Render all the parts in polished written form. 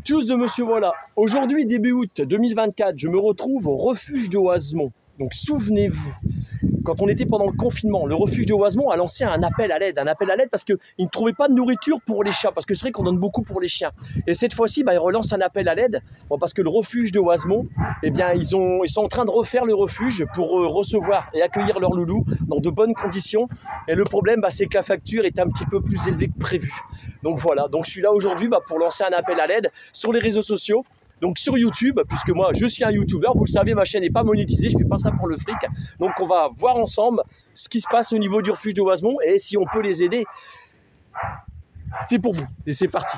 Tchuss de Monsieur Voilà. Aujourd'hui, début août 2024, je me retrouve au refuge de Oisemont. Donc souvenez-vous, quand on était pendant le confinement, le refuge de Oisemont a lancé un appel à l'aide parce qu'ils ne trouvaient pas de nourriture pour les chats, parce que c'est vrai qu'on donne beaucoup pour les chiens. Et cette fois-ci, ils relancent un appel à l'aide, parce que le refuge de Oisemont, eh bien, ils sont en train de refaire le refuge pour recevoir et accueillir leurs loulous dans de bonnes conditions. Et le problème, c'est que la facture est un petit peu plus élevée que prévu. Donc voilà, donc je suis là aujourd'hui pour lancer un appel à l'aide sur les réseaux sociaux. Donc sur YouTube, puisque moi je suis un YouTuber, vous le savez, ma chaîne n'est pas monétisée, je ne fais pas ça pour le fric. Donc on va voir ensemble ce qui se passe au niveau du refuge de Oisemont et si on peut les aider, c'est pour vous. Et c'est parti.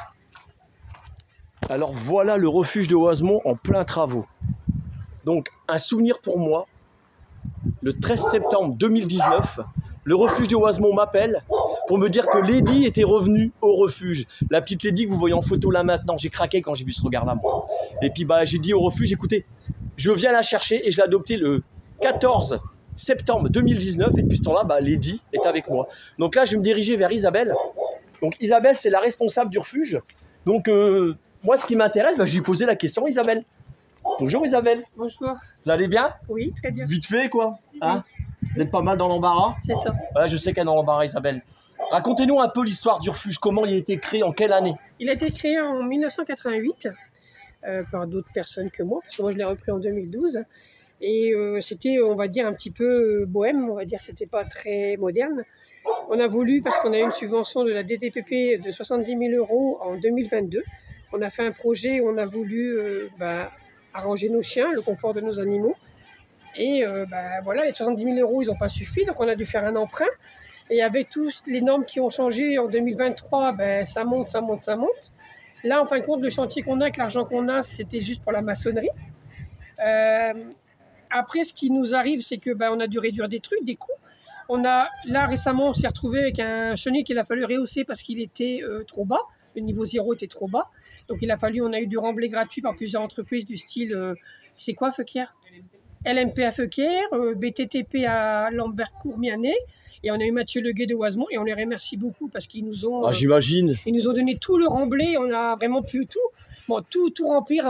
Alors voilà le refuge de Oisemont en plein travaux. Donc un souvenir pour moi, le 13 septembre 2019, le refuge de Oisemont m'appelle pour me dire que Lady était revenue au refuge. La petite Lady que vous voyez en photo là maintenant, j'ai craqué quand j'ai vu ce regard-là. Et puis j'ai dit au refuge, écoutez, je viens la chercher et je l'ai adoptée le 14 septembre 2019. Et depuis ce temps-là, Lady est avec moi. Donc là, je vais me diriger vers Isabelle. Donc Isabelle, c'est la responsable du refuge. Donc moi, ce qui m'intéresse, je vais lui poser la question, Isabelle. Bonjour Isabelle. Bonjour. Vous allez bien? Oui, très bien. Vite fait, quoi. Hein? Vous êtes pas mal dans l'embarras? C'est ça. Ouais, je sais qu'elle est dans l'embarras, Isabelle. Racontez-nous un peu l'histoire du refuge. Comment il a été créé? En quelle année? Il a été créé en 1988 par d'autres personnes que moi, parce que moi je l'ai repris en 2012. Et c'était, on va dire, un petit peu bohème, on va dire, c'était pas très moderne. On a voulu, parce qu'on a eu une subvention de la DTPP de 70 000 € en 2022, on a fait un projet où on a voulu arranger nos chiens, le confort de nos animaux. Et voilà, les 70 000 €, ils n'ont pas suffi, donc on a dû faire un emprunt. Et avec toutes les normes qui ont changé en 2023, ça monte. Là, en fin de compte, le chantier qu'on a, avec l'argent qu'on a, c'était juste pour la maçonnerie. Après, ce qui nous arrive, c'est que on a dû réduire des trucs, des coûts. Là, récemment, on s'est retrouvé avec un chenil qu'il a fallu rehausser parce qu'il était trop bas. Le niveau 0 était trop bas. Donc, on a eu du remblai gratuit par plusieurs entreprises du style, c'est quoi, Feuquière? LMP à Feuquière, BTTP à Lambert-Court-Mianet, et on a eu Mathieu Leguet de Oisemont, et on les remercie beaucoup parce qu'ils nous ont... j'imagine. Ils nous ont donné tout le remblai, on a vraiment pu tout remplir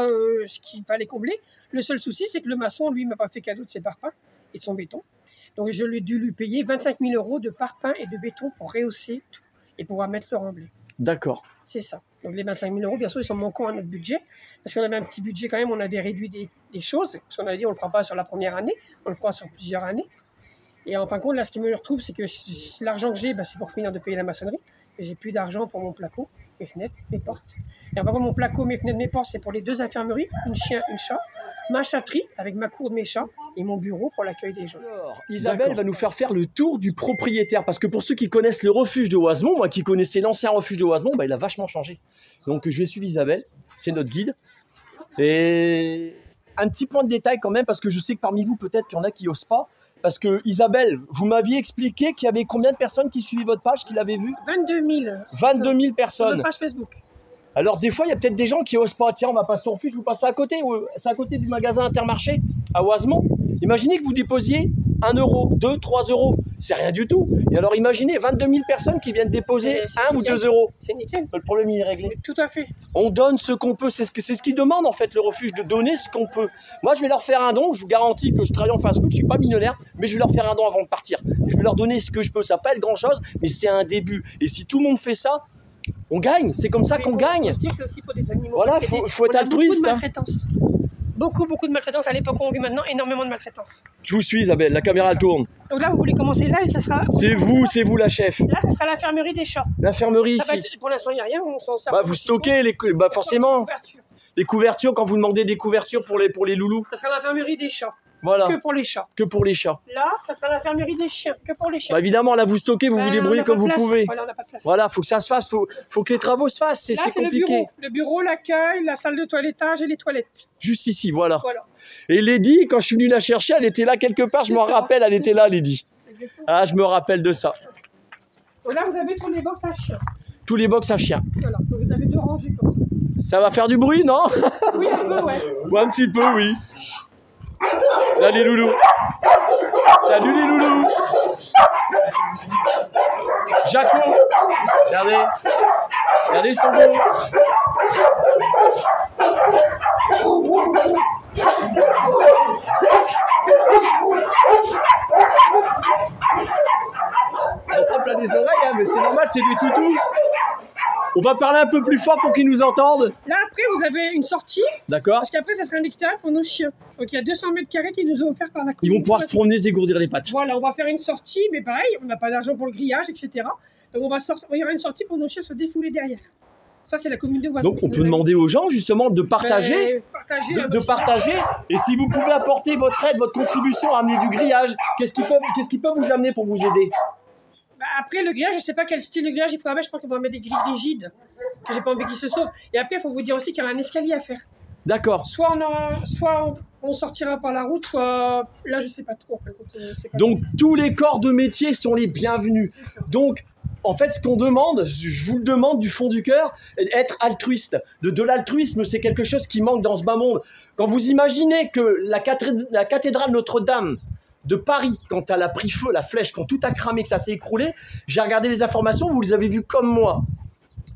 ce qu'il fallait combler. Le seul souci, c'est que le maçon, lui, ne m'a pas fait cadeau de ses parpaings et de son béton. Donc je lui ai dû lui payer 25 000 € de parpaings et de béton pour rehausser tout et pouvoir mettre le remblai. D'accord. C'est ça. Donc les 25 000 €, bien sûr, ils sont manquants à notre budget. Parce qu'on avait un petit budget quand même, on avait réduit des choses. Parce qu'on avait dit, on ne le fera pas sur la première année, on le fera sur plusieurs années. Et en fin de compte, là, ce qui me retrouve, c'est que l'argent que j'ai, c'est pour finir de payer la maçonnerie. Et j'ai plus d'argent pour mon placo, mes fenêtres, mes portes. Et en fin de compte, mon placo, mes fenêtres, mes portes, c'est pour les 2 infirmeries, une chien, une chat, ma chatterie avec ma cour de mes chats et mon bureau pour l'accueil des gens. Alors, Isabelle va nous faire le tour du propriétaire, parce que pour ceux qui connaissent le refuge de Oisemont, moi qui connaissais l'ancien refuge de Oisemont, il a vachement changé. Donc je vais suivre Isabelle, c'est notre guide. Et un petit point de détail quand même, parce que je sais que parmi vous, peut-être qu'il y en a qui n'osent pas. Parce que Isabelle, vous m'aviez expliqué qu'il y avait combien de personnes qui suivaient votre page, qui l'avaient vu? 22 000. 22 000 personnes. Sur notre page Facebook. Alors des fois, il y a peut-être des gens qui n'osent pas. Tiens, on va passer au refuge, vous passez à côté. C'est à côté du magasin Intermarché, à Oisemont. Imaginez que vous déposiez 1 €, 2, 3 €. C'est rien du tout. Et alors imaginez 22 000 personnes qui viennent déposer 1 ou 2 €. C'est nickel. Le problème, il est réglé. Tout à fait. On donne ce qu'on peut. C'est ce qu'ils demandent en fait, le refuge, de donner ce qu'on peut. Moi, je vais leur faire un don. Je vous garantis que je travaille en fast food. Je ne suis pas millionnaire, mais je vais leur faire un don avant de partir. Je vais leur donner ce que je peux. Ça ne va pas être grand-chose, mais c'est un début. Et si tout le monde fait ça, on gagne. C'est comme ça qu'on gagne. C'est aussi pour des animaux. Voilà, faut être altruiste. Beaucoup de maltraitance. Beaucoup de maltraitance. À l'époque où on vit maintenant, énormément de maltraitance. Je vous suis, Isabelle. La caméra, elle tourne. Donc là, vous voulez commencer là et ça sera... C'est vous la chef. Là, ça sera l'infirmerie des chats. L'infirmerie ici. Pour l'instant, il n'y a rien. On s'en sert. Vous stockez forcément. Les couvertures, quand vous demandez des couvertures pour les loulous. Ça sera l'infirmerie des chats. Voilà. Que pour les chats. Que pour les chats. Là, ça sera l'infirmerie des chiens. Que pour les chiens. Évidemment, là, vous stockez, vous vous débrouillez comme vous pouvez. Voilà, on n'a pas de place. Voilà, faut que ça se fasse. Faut que les travaux se fassent. C'est compliqué. Le bureau, l'accueil, la salle de toilettage et les toilettes. Juste ici, voilà. Et Lady, quand je suis venu la chercher, elle était là quelque part. Je m'en rappelle, elle était là, Lady. Ah, je me rappelle de ça. Donc là, vous avez tous les box à chiens. Tous les box à chiens. Voilà, donc vous avez 2 rangées comme ça. Ça va faire du bruit, non? Oui, un peu, ouais. Ouais, un petit peu, oui. Là, les loulous. Salut les loulous. Jaco. Regardez. Regardez son beau. On tape là des oreilles, hein, mais c'est normal, c'est des toutous. On va parler un peu plus fort pour qu'ils nous entendent. Là, après, vous avez une sortie. D'accord. Parce qu'après, ça sera un extérieur pour nos chiens. Donc, il y a 200 mètres carrés qui nous ont offert par la commune. Ils vont pouvoir se promener, se dégourdir les pattes. Voilà, on va faire une sortie, mais pareil, on n'a pas d'argent pour le grillage, etc. Donc, il y aura une sortie pour nos chiens se défouler derrière. Ça, c'est la commune de Voisement. Donc, on peut demander aux gens, justement, de partager. De partager. Et si vous pouvez apporter votre aide, votre contribution à amener du grillage, qu'est-ce qu'ils peuvent vous amener pour vous aider? Bah, après, le grillage, je ne sais pas quel style de grillage il faudra mettre. Je pense qu'on va mettre des grilles rigides. Que j'ai pas envie qu'ils se sauvent. Et après, il faut vous dire aussi qu'il y a un escalier à faire. D'accord. Soit on sortira par la route, soit là, je sais pas trop. Donc, tous les corps de métier sont les bienvenus. Donc, en fait, ce qu'on demande, je vous le demande du fond du cœur, être altruiste. De l'altruisme, c'est quelque chose qui manque dans ce bas monde. Quand vous imaginez que la cathédrale Notre-Dame de Paris, quand elle a pris feu, la flèche, quand tout a cramé, que ça s'est écroulé, j'ai regardé les informations, vous les avez vues comme moi.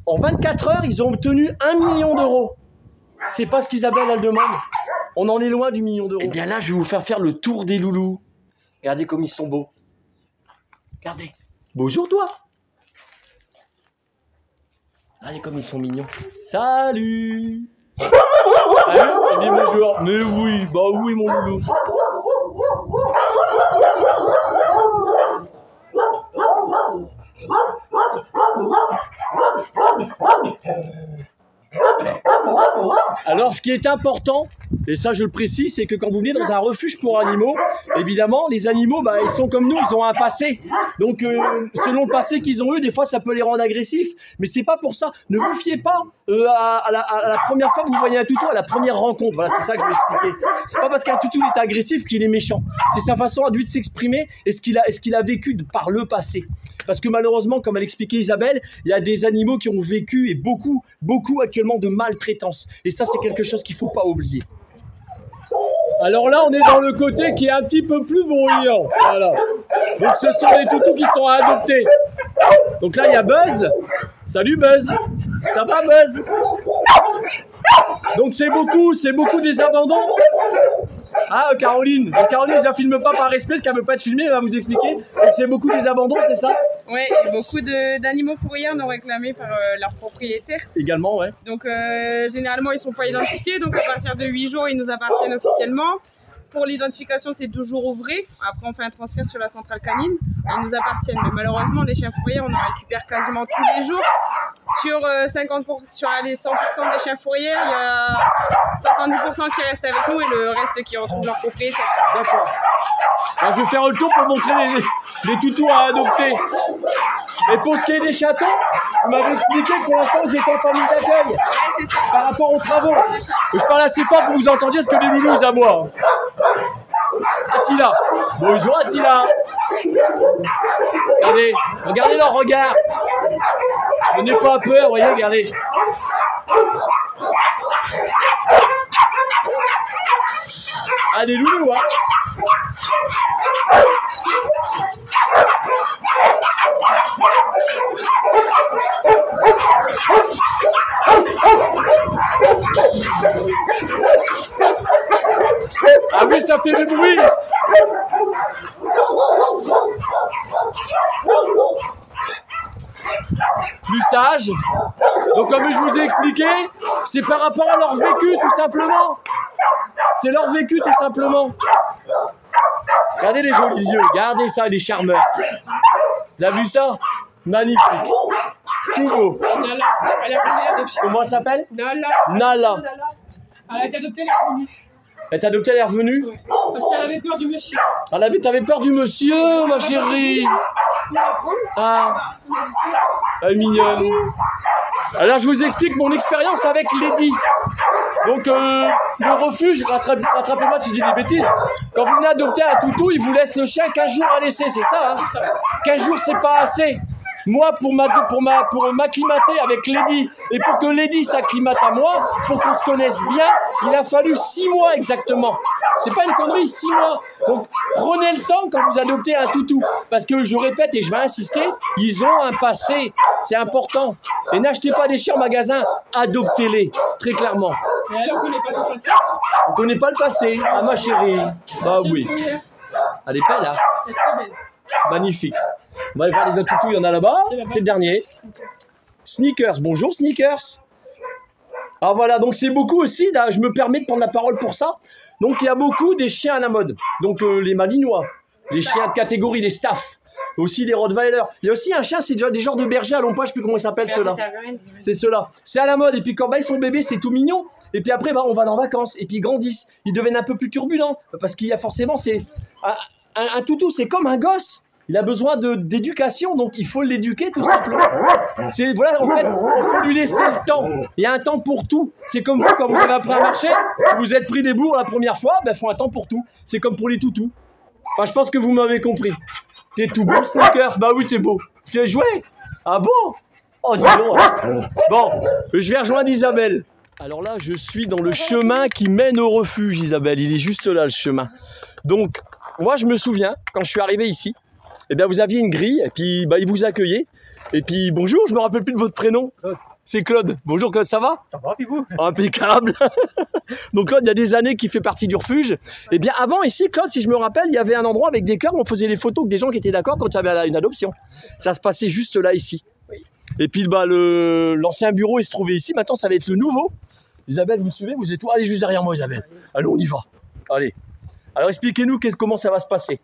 En 24 heures, ils ont obtenu 1 million d'euros. C'est pas ce qu'Isabelle, elle demande. On en est loin du million d'euros. Eh bien là, je vais vous faire le tour des loulous. Regardez comme ils sont beaux. Regardez. Bonjour toi. Regardez comme ils sont mignons. Salut. Allez, dis bonjour. Mais oui, bah oui mon loulou. Alors, ce qui est important, et ça je le précise, c'est que quand vous venez dans un refuge pour animaux, évidemment, les animaux, ils sont comme nous, ils ont un passé. Donc, selon le passé qu'ils ont eu, des fois, ça peut les rendre agressifs. Mais c'est pas pour ça. Ne vous fiez pas à la première fois que vous voyez un toutou, à la première rencontre. Voilà, c'est ça que je vais expliquer. C'est pas parce qu'un toutou est agressif qu'il est méchant. C'est sa façon à lui de s'exprimer et ce qu'il a vécu par le passé. Parce que malheureusement, comme elle expliquait Isabelle, il y a des animaux qui ont vécu, et beaucoup actuellement, de maltraitance. Et ça, c'est quelque chose qu'il ne faut pas oublier. Alors là, on est dans le côté qui est un petit peu plus bruyant. Voilà. Donc, ce sont les toutous qui sont à adopter. Donc là, il y a Buzz. Salut Buzz. Ça va Buzz? Donc, c'est beaucoup des abandons. Ah, Caroline. Donc, Caroline, je la filme pas par respect, parce qu'elle veut pas être filmée, elle va vous expliquer. Donc, c'est beaucoup des abandons, c'est ça? Oui, beaucoup d'animaux fourrières non réclamés par leurs propriétaires. Également, ouais. Donc, généralement, ils ne sont pas identifiés. Donc, à partir de 8 jours, ils nous appartiennent officiellement. Pour l'identification, c'est 12 jours ouvrés. Après, on fait un transfert sur la centrale canine. Ils nous appartiennent. Mais malheureusement, les chiens fourrières, on en récupère quasiment tous les jours. Sur les 100% des chiens fourrières, il y a 70% qui restent avec nous et le reste qui retrouvent leur propriétaire. D'accord. Alors, je vais faire le tour pour montrer les toutous à adopter. Et pour ce qui est des chatons, vous m'avez expliqué que pour l'instant vous étiez en famille d'accueil. Ouais, c'est ça. Par rapport aux travaux. Et je parle assez fort pour que vous entendiez ce que les loulous ils aboient. Attila. Bonjour Attila. Regardez leur regard. Ne n'ayez pas peur, voyez, regardez. Ah, des loulous, hein. Ah oui, ça fait du bruit. Plus sage. Donc comme je vous ai expliqué, c'est par rapport à leur vécu tout simplement. C'est leur vécu tout simplement. Regardez les jolis yeux, regardez ça, les charmeurs. Vous avez vu ça? Magnifique. Tout beau. Nala. Elle a adopté. Comment elle s'appelle? Nala. Nala. Elle a été adoptée, elle est revenue. Elle t'a adopté, elle est revenue? Ouais. Parce qu'elle avait peur du monsieur. T'avais peur du monsieur, ma chérie. Ah, elle est mignonne. Alors je vous explique mon expérience avec Lady. Donc le refuge, rattrapez-moi si je dis des bêtises, quand vous venez adopter un toutou, il vous laisse le chien 15 jours à laisser, c'est ça, hein? 15 jours c'est pas assez. Moi, pour m'acclimater avec Lady, et pour que Lady s'acclimate à moi, pour qu'on se connaisse bien, il a fallu 6 mois exactement. C'est pas une connerie, 6 mois. Donc, prenez le temps quand vous adoptez un toutou. Parce que, je répète et je vais insister, ils ont un passé. C'est important. Et n'achetez pas des chiens en magasin, adoptez-les, très clairement. Et alors, on connaît pas son passé. On connaît pas le passé. Ah ma chérie. Bah oui. Elle est belle, hein. Elle est très belle. Magnifique. On va aller voir les autres toutous, il y en a là-bas. C'est le dernier. Sneakers. Bonjour Sneakers. Alors voilà, donc c'est beaucoup aussi, là, je me permets de prendre la parole pour ça. Donc il y a beaucoup des chiens à la mode. Donc les malinois, les chiens de catégorie, les staffs. Aussi les Rottweiler. Il y a aussi un chien, c'est déjà des genres de bergers à long poil, je ne sais plus comment ils s'appellent ceux-là. C'est ceux-là. C'est à la mode. Et puis quand ils sont bébés, c'est tout mignon. Et puis après, on va en vacances. Et puis ils grandissent. Ils deviennent un peu plus turbulents. Parce qu'il y a forcément, c'est un toutou, c'est comme un gosse. Il a besoin d'éducation, donc il faut l'éduquer tout simplement. Voilà, en fait, il faut lui laisser le temps. Il y a un temps pour tout. C'est comme vous, quand vous avez appris à marcher, vous êtes pris des bourres la première fois, il faut un temps pour tout. C'est comme pour les toutous. Enfin, je pense que vous m'avez compris. T'es tout beau, Sneakers. Bah oui, t'es beau. Tu es joué. Ah bon? Oh, dis donc. Bon, je vais rejoindre Isabelle. Alors là, je suis dans le chemin qui mène au refuge, Isabelle. Il est juste là, le chemin. Donc, moi, je me souviens, quand je suis arrivé ici, eh bien, vous aviez une grille, et puis ils vous accueillaient. Et puis, bonjour, je me rappelle plus de votre prénom. C'est Claude. Bonjour Claude, ça va? Ça va, puis vous? Impeccable. Donc Claude, il y a des années qu'il fait partie du refuge. Eh bien, avant ici, Claude, si je me rappelle, il y avait un endroit avec des cœurs où on faisait les photos avec des gens qui étaient d'accord quand il y avait une adoption. Ça se passait juste là, ici. Et puis, l'ancien bureau, il se trouvait ici. Maintenant, ça va être le nouveau. Isabelle, vous me suivez? Vous êtes où? Allez, juste derrière moi, Isabelle. Allez, on y va. Allez. Alors, expliquez-nous comment ça va se passer.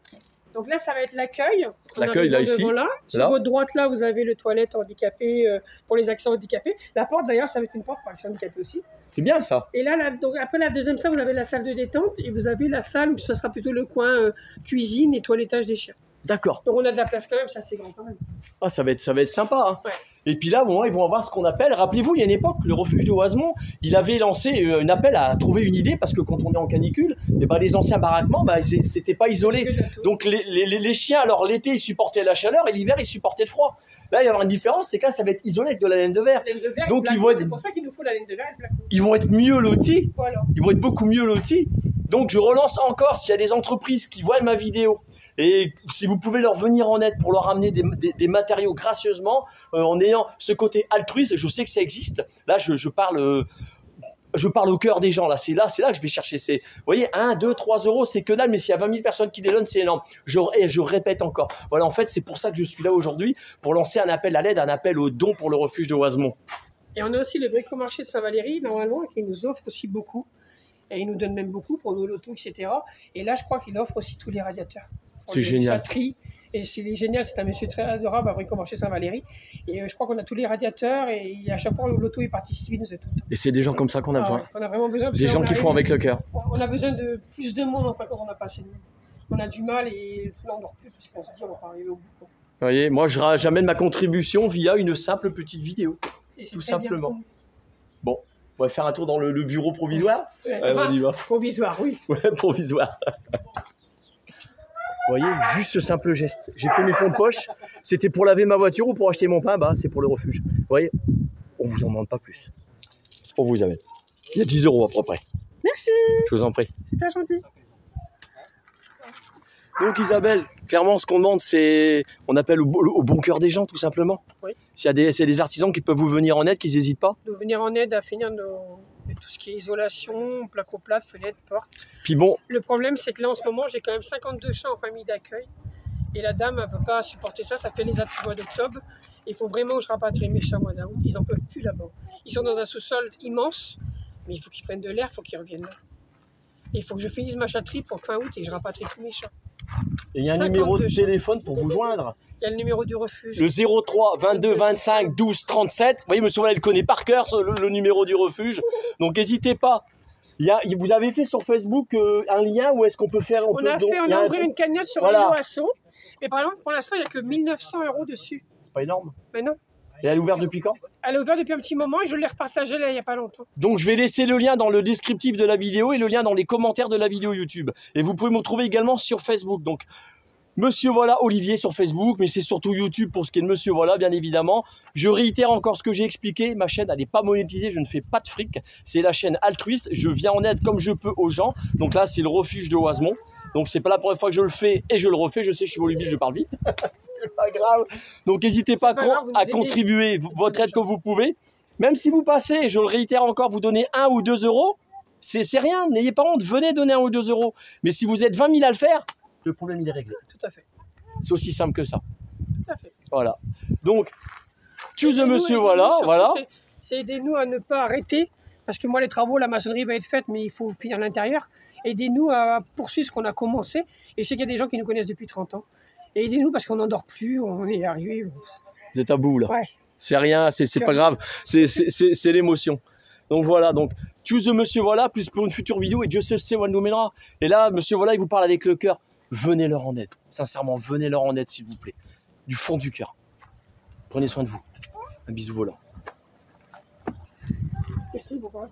Donc là, ça va être l'accueil. L'accueil, là, ici. Là. Sur votre droite, là, vous avez le toilette handicapé pour les accès handicapés. La porte, d'ailleurs, ça va être une porte pour accès handicapés aussi. C'est bien, ça. Et là, donc, après la deuxième salle, vous avez la salle de détente et vous avez la salle où ce sera plutôt le coin cuisine et toilettage des chiens. D'accord. Donc on a de la place quand même, ça c'est grand quand même. Ah, ça va être sympa. Hein. Ouais. Et puis là, ils vont avoir ce qu'on appelle, rappelez-vous, il y a une époque, le refuge de Oisemont, il avait lancé un appel à trouver une idée, parce que quand on est en canicule, les anciens baraquements, c'était pas isolé. Donc les chiens, alors l'été, ils supportaient la chaleur, et l'hiver, ils supportaient le froid. Là, il va y avoir une différence, c'est que là, ça va être isolé avec de la laine de verre. Donc c'est pour ça qu'il nous faut la laine de verre et le placo. Ils vont être mieux lotis, Voilà. ils vont être beaucoup mieux lotis. Donc je relance encore, s'il y a des entreprises qui voient ma vidéo, et si vous pouvez leur venir en aide pour leur amener des matériaux gracieusement, en ayant ce côté altruiste, je sais que ça existe. Là, je parle au cœur des gens. Là, c'est là que je vais chercher. Vous voyez, 1, 2, 3 euros, c'est que dalle, mais s'il y a 20 000 personnes qui les donnent, c'est énorme. Je répète encore. Voilà, en fait, c'est pour ça que je suis là aujourd'hui, pour lancer un appel à l'aide, un appel au don pour le refuge de Oisemont. Et on a aussi le bricomarché de Saint-Valéry, normalement, qui nous offre aussi beaucoup. Et il nous donne même beaucoup pour nos lotos, etc. Et là, je crois qu'il offre aussi tous les radiateurs. C'est génial. Et c'est génial, c'est un monsieur très adorable à Bricomarché Saint-Valéry. Et je crois qu'on a tous les radiateurs et à chaque fois, le loto est participe, il nous aide tout le temps. Et c'est des gens comme ça qu'on a besoin. On a vraiment besoin. Des gens qui font avec le cœur. On a besoin de plus de monde, enfin, quand on n'a pas assez de monde. On a du mal et là, on dort plus parce qu'on se dit on va pas arriver au bout. Vous voyez, moi, j'amène ma contribution via une simple petite vidéo. Tout simplement. Bien. Bon, on va faire un tour dans le bureau provisoire. Ouais, on y va. Provisoire, oui. Ouais, provisoire. Vous voyez, juste ce simple geste. J'ai fait mes fonds de poche. C'était pour laver ma voiture ou pour acheter mon pain. C'est pour le refuge. Vous voyez, on ne vous en demande pas plus. C'est pour vous, Isabelle. Il y a 10 euros à peu près. Merci. Je vous en prie. Super gentil. Donc Isabelle, clairement ce qu'on demande c'est, on appelle au bon cœur des gens tout simplement. Oui. S'il y a des artisans qui peuvent vous venir en aide, qu'ils n'hésitent pas. De venir en aide à finir tout ce qui est isolation, placo plate, fenêtre, porte. Puis bon. Le problème c'est que là en ce moment j'ai quand même 52 chats en famille d'accueil. Et la dame ne peut pas supporter ça, ça fait les atouts mois d'octobre. Il faut vraiment que je rapatrie mes chats au mois d'août. Ils n'en peuvent plus là-bas. Ils sont dans un sous-sol immense, mais il faut qu'ils prennent de l'air, il faut qu'ils reviennent là. Et il faut que je finisse ma chatterie pour fin août et je rapatrie tous mes chats. Et il y a un numéro de téléphone pour vous joindre. Il y a le numéro du refuge. Le 03 22 25 12 37. Vous voyez, monsieur, elle le connaît par cœur, le numéro du refuge. Donc n'hésitez pas. Vous avez fait sur Facebook un lien où est-ce qu'on peut faire... On a ouvert une cagnotte sur Hello Asso. Mais par exemple, pour l'instant, il n'y a que 1 900 € dessus. C'est pas énorme. Mais non. Et elle est ouverte depuis quand? Elle est ouverte depuis un petit moment et je l'ai repartagée là il n'y a pas longtemps. Donc je vais laisser le lien dans le descriptif de la vidéo et le lien dans les commentaires de la vidéo YouTube. Et vous pouvez me retrouver également sur Facebook. Donc Monsieur Voilà Olivier sur Facebook, mais c'est surtout YouTube pour ce qui est de Monsieur Voilà, bien évidemment. Je réitère encore ce que j'ai expliqué. Ma chaîne, elle n'est pas monétisée, je ne fais pas de fric. C'est la chaîne altruiste. Je viens en aide comme je peux aux gens. Donc là, c'est le refuge de Oisemont. Donc c'est pas la première fois que je le fais et je le refais. Je sais, je suis volubile, je parle vite. C'est pas grave. Donc n'hésitez pas pas grave, vous nous à aidez. contribuer votre aide que vous pouvez. Même si vous passez, je le réitère encore, vous donnez 1 ou 2 euros, c'est rien. N'ayez pas honte, venez donner 1 ou 2 euros. Mais si vous êtes 20 000 à le faire, le problème il est réglé. Tout à fait. C'est aussi simple que ça. Tout à fait. Voilà. Donc, choose Aidez-nous, monsieur, aidez-nous, voilà, surtout, voilà. C'est aider-nous à ne pas arrêter, parce que moi, les travaux, la maçonnerie va être faite, mais il faut finir l'intérieur. Aidez-nous à poursuivre ce qu'on a commencé. Et je sais qu'il y a des gens qui nous connaissent depuis 30 ans. Et aidez-nous parce qu'on n'en dort plus, on est arrivé. Vous êtes à bout là. Ouais. C'est rien, c'est pas grave. C'est l'émotion. Donc voilà, donc choose monsieur, voilà, plus pour une future vidéo, et Dieu seul sait où elle nous mènera. Et là, monsieur, voilà, il vous parle avec le cœur. Venez leur en aide. Sincèrement, venez leur en aide, s'il vous plaît. Du fond du cœur. Prenez soin de vous. Un bisou volant. Merci, bon courage.